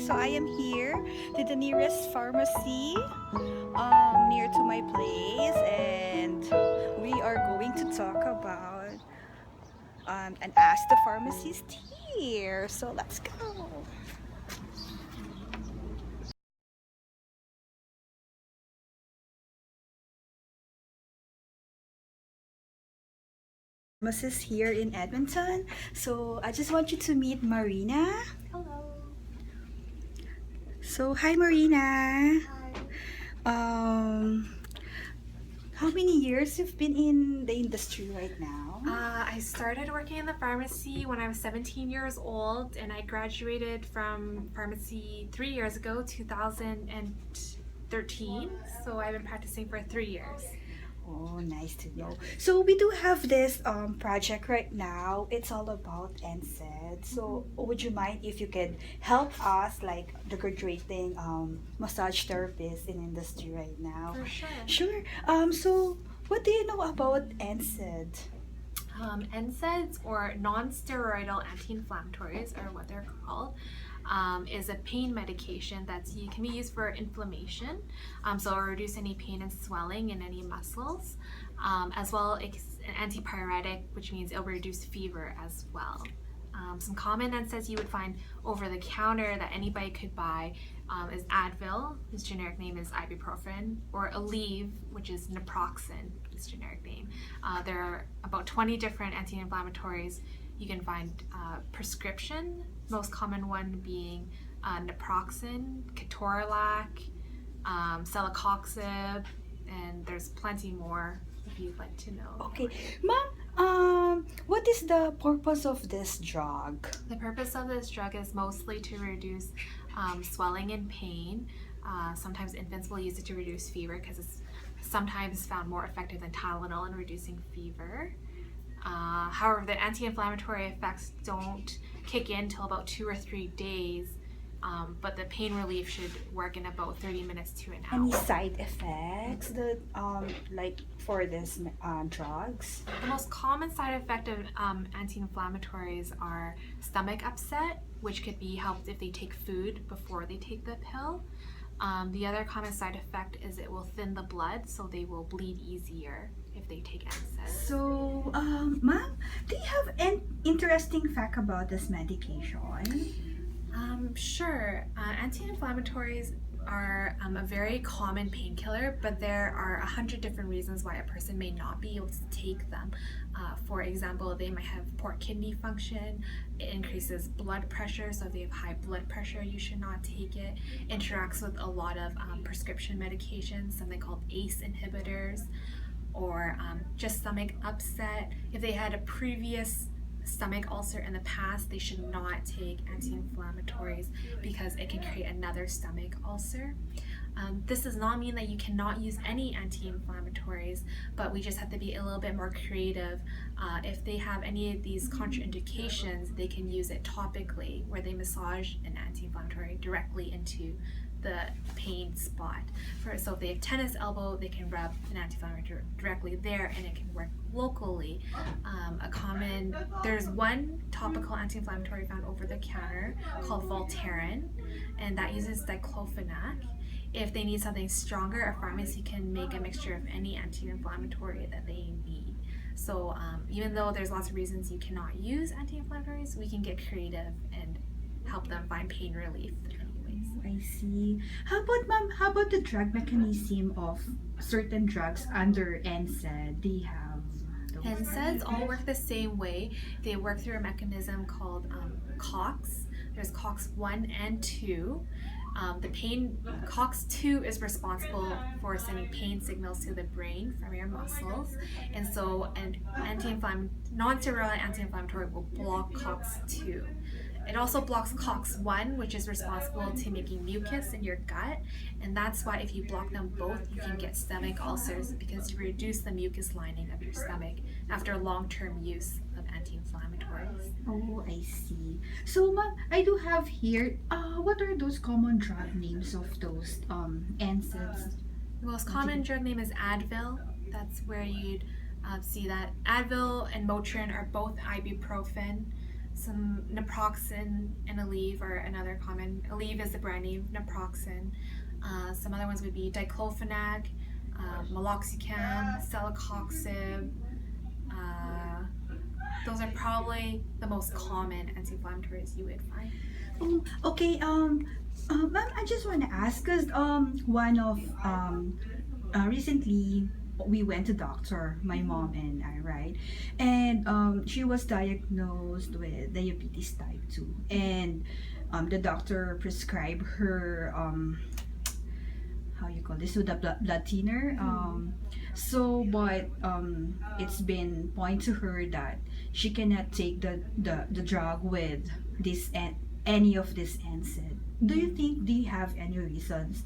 So I am here to the nearest pharmacy near to my place, and we are going to talk about and ask the pharmacist here. So let's go. Pharmacist here in Edmonton. So I just want you to meet Marina. Hello. So hi Marina. Hi. Um, how many years you've been in the industry right now? I started working in the pharmacy when I was 17 years old, and I graduated from pharmacy 3 years ago, 2013. So I've been practicing for 3 years. Oh, nice to know. So we do have this project right now. It's all about NSAID. So would you mind if you could help us, like the graduating massage therapists in industry right now? For sure. Sure. So what do you know about NSAID? NSAIDs, or non-steroidal anti-inflammatories, are what they're called, is a pain medication can be used for inflammation, so it'll reduce any pain and swelling in any muscles, as well as an antipyretic, which means it'll reduce fever as well. Some common NSAIDs you would find over the counter that anybody could buy is Advil, whose generic name is ibuprofen, or Aleve, which is naproxen, its generic name. There are about 20 different anti-inflammatories you can find prescription, most common one being naproxen, ketorolac, celecoxib, and there's plenty more if you'd like to know. Okay, ma'am. What is the purpose of this drug? The purpose of this drug is mostly to reduce swelling and pain. Sometimes infants will use it to reduce fever because it's sometimes found more effective than Tylenol in reducing fever. However, the anti-inflammatory effects don't kick in until about 2 or 3 days, but the pain relief should work in about 30 minutes to an hour. Any side effects that like for this drugs? The most common side effect of anti-inflammatories are stomach upset, which could be helped if they take food before they take the pill. The other common side effect is it will thin the blood, so they will bleed easier if they take NSAIDs. So, ma'am, do you have an interesting fact about this medication? Sure. Anti-inflammatories are a very common painkiller, but there are 100 different reasons why a person may not be able to take them. For example, they might have poor kidney function, it increases blood pressure, so if they have high blood pressure, you should not take it. Interacts with a lot of prescription medications, something called ACE inhibitors, or just stomach upset. If they had a previous stomach ulcer in the past, they should not take anti-inflammatories because it can create another stomach ulcer. This does not mean that you cannot use any anti-inflammatories, but we just have to be a little bit more creative. If they have any of these contraindications, they can use it topically, where they massage an anti-inflammatory directly into the pain spot. So if they have tennis elbow, they can rub an anti-inflammatory directly there, and it can work locally. There's one topical anti-inflammatory found over the counter called Voltaren, and that uses diclofenac. If they need something stronger, a pharmacy can make a mixture of any anti-inflammatory that they need. So even though there's lots of reasons you cannot use anti-inflammatories, we can get creative and help them find pain relief. I see. How about, ma'am, how about the drug mechanism of certain drugs under NSAID? Do you have those? NSAIDs all work the same way. They work through a mechanism called COX. There's COX 1 and 2. COX-2 is responsible for sending pain signals to the brain from your muscles, and so an non-steroidal anti-inflammatory will block COX-2. It also blocks COX-1, which is responsible to making mucus in your gut, and that's why if you block them both, you can get stomach ulcers, because you reduce the mucus lining of your stomach after long-term use of anti-inflammatories. Oh, I see. So, ma'am, I do have here, what are those common drug names of those NSAIDs? The most common drug name is Advil. That's where you'd see that. Advil and Motrin are both ibuprofen. some naproxen and Aleve are another common. Aleve is the brand name, naproxen. Some other ones would be diclofenac, meloxicam, celecoxib. Those are probably the most common anti-inflammatories you would find. Oh, okay. Ma'am, I just want to ask, cause one of recently we went to doctor, my mom and I, right? And she was diagnosed with diabetes type 2, and the doctor prescribed her how you call this, with the blood thinner. So but it's been point to her that she cannot take the drug with this and any of this NSAID. Do you have any reasons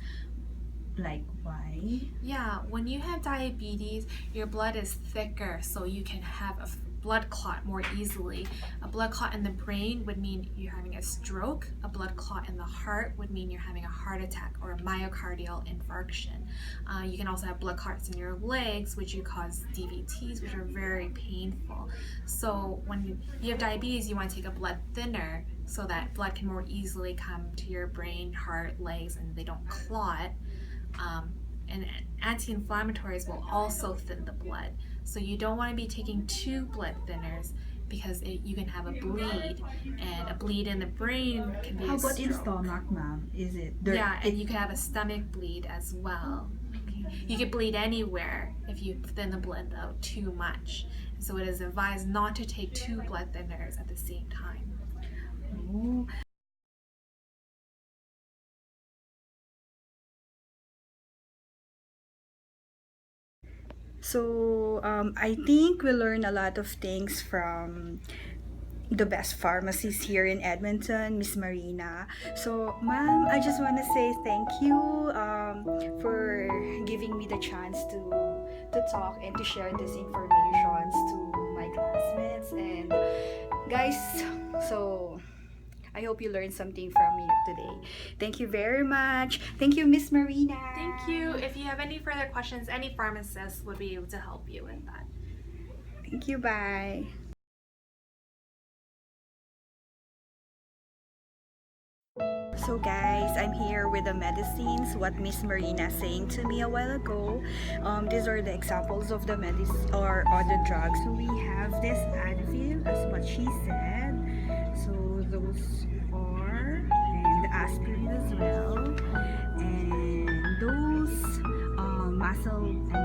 like why? Yeah, when you have diabetes, your blood is thicker, so you can have a blood clot more easily. A blood clot in the brain would mean you're having a stroke. A blood clot in the heart would mean you're having a heart attack or a myocardial infarction. You can also have blood clots in your legs, which would cause DVTs, which are very painful. So when you have diabetes, you want to take a blood thinner so that blood can more easily come to your brain, heart, legs, and they don't clot. And anti-inflammatories will also thin the blood. So you don't want to be taking 2 blood thinners because you can have a bleed, and a bleed in the brain can be How a about in stroke. stomach, ma'am? Is it Yeah, and you can have a stomach bleed as well. Okay. You could bleed anywhere if you thin the blood out too much. So it is advised not to take 2 blood thinners at the same time. Oh. So I think we learned a lot of things from the best pharmacist here in Edmonton, Miss Marina. So, ma'am, I just want to say thank you for giving me the chance to talk and to share this information to my classmates and guys. So, I hope you learned something from me today. Thank you very much. Thank you, Miss Marina. Thank you. If you have any further questions, any pharmacist would be able to help you with that. Thank you. Bye. So guys, I'm here with the medicines, what Miss Marina saying to me a while ago. These are the examples of the medicine or the drugs. So we have this Advil, as what she said. So those are, and the aspirin as well. And those muscle and